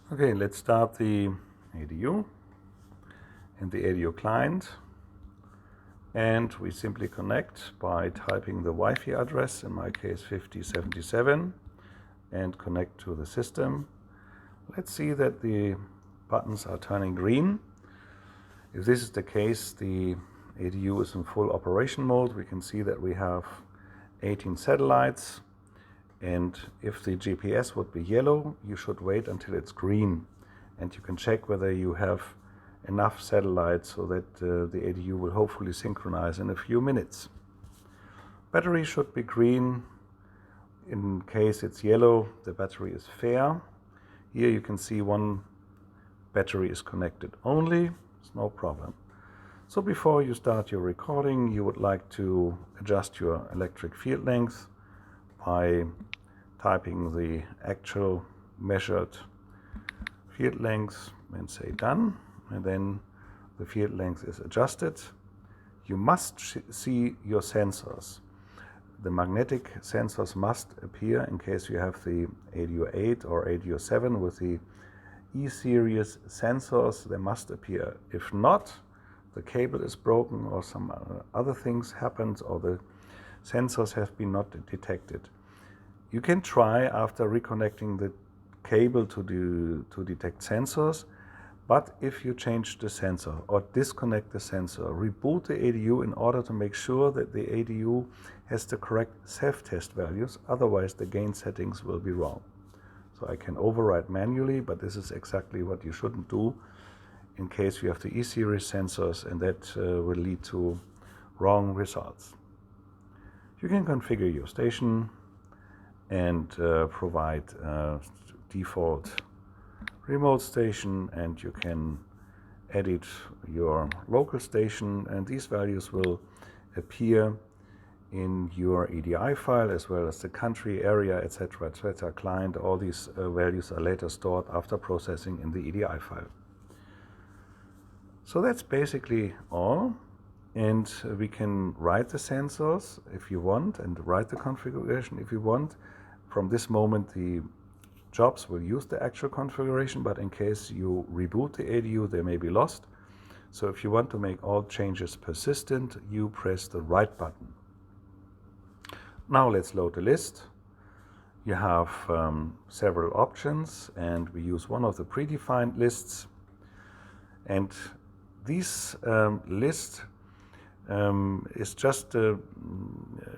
Okay, let's start the ADU and the ADU client, and we simply connect by typing the Wi-Fi address, in my case 5077, and connect to the system. Let's see that the buttons are turning green. If this is the case, the ADU is in full operation mode. We can see that we have 18 satellites, and if the GPS would be yellow, you should wait until it's green, and you can check whether you have enough satellites so that the ADU will hopefully synchronize in a few minutes. Battery should be green. In case it's yellow, the battery is fair. Here you can see one battery is connected only. It's no problem. So before you start your recording, you would like to adjust your electric field length by typing the actual measured field length and say done, and then the field length is adjusted. You must see your sensors. The magnetic sensors must appear in case you have the ADU 8 or ADU 7 with the E-series sensors. They must appear. If not, the cable is broken or some other things happened, or the sensors have been not detected. You can try after reconnecting the cable to detect sensors, but if you change the sensor or disconnect the sensor, reboot the ADU in order to make sure that the ADU has the correct self-test values, otherwise the gain settings will be wrong. So I can override manually, but this is exactly what you shouldn't do in case you have the E-series sensors, and that will lead to wrong results. You can configure your station and provide default remote station, and you can edit your local station, and these values will appear in your EDI file as well as the country, area, etc., client. All these values are later stored after processing in the EDI file. So that's basically all, and we can write the sensors if you want and write the configuration if you want. From this moment the jobs will use the actual configuration, but in case you reboot the ADU, they may be lost. So if you want to make all changes persistent, you press the right button. Now let's load the list. You have several options, and we use one of the predefined lists. And this list is just a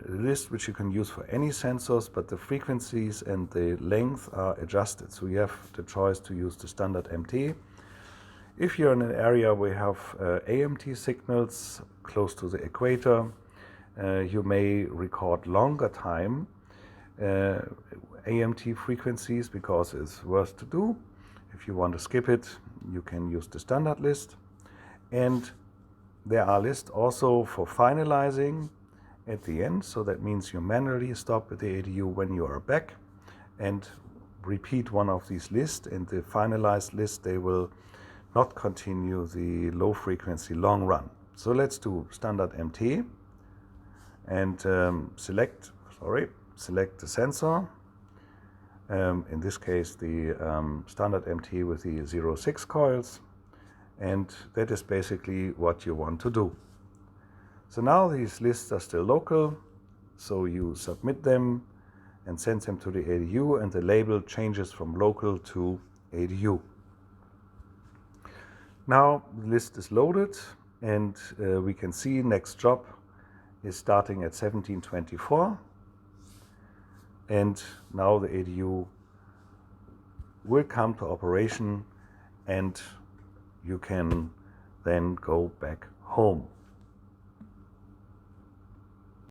list which you can use for any sensors, but the frequencies and the length are adjusted. So you have the choice to use the standard MT. If you're in an area where you have AMT signals close to the equator, you may record longer time AMT frequencies because it's worth to do. If you want to skip it, you can use the standard list. And there are lists also for finalizing at the end, so that means you manually stop the ADU when you are back and repeat one of these lists. In the finalized list, they will not continue the low frequency long run. So let's do standard MT and select the sensor. In this case, the standard MT with the 0.6 coils. And that is basically what you want to do. So now these lists are still local, so you submit them and send them to the ADU, and the label changes from local to ADU. Now the list is loaded, and we can see next job is starting at 1724, and now the ADU will come to operation, and you can then go back home.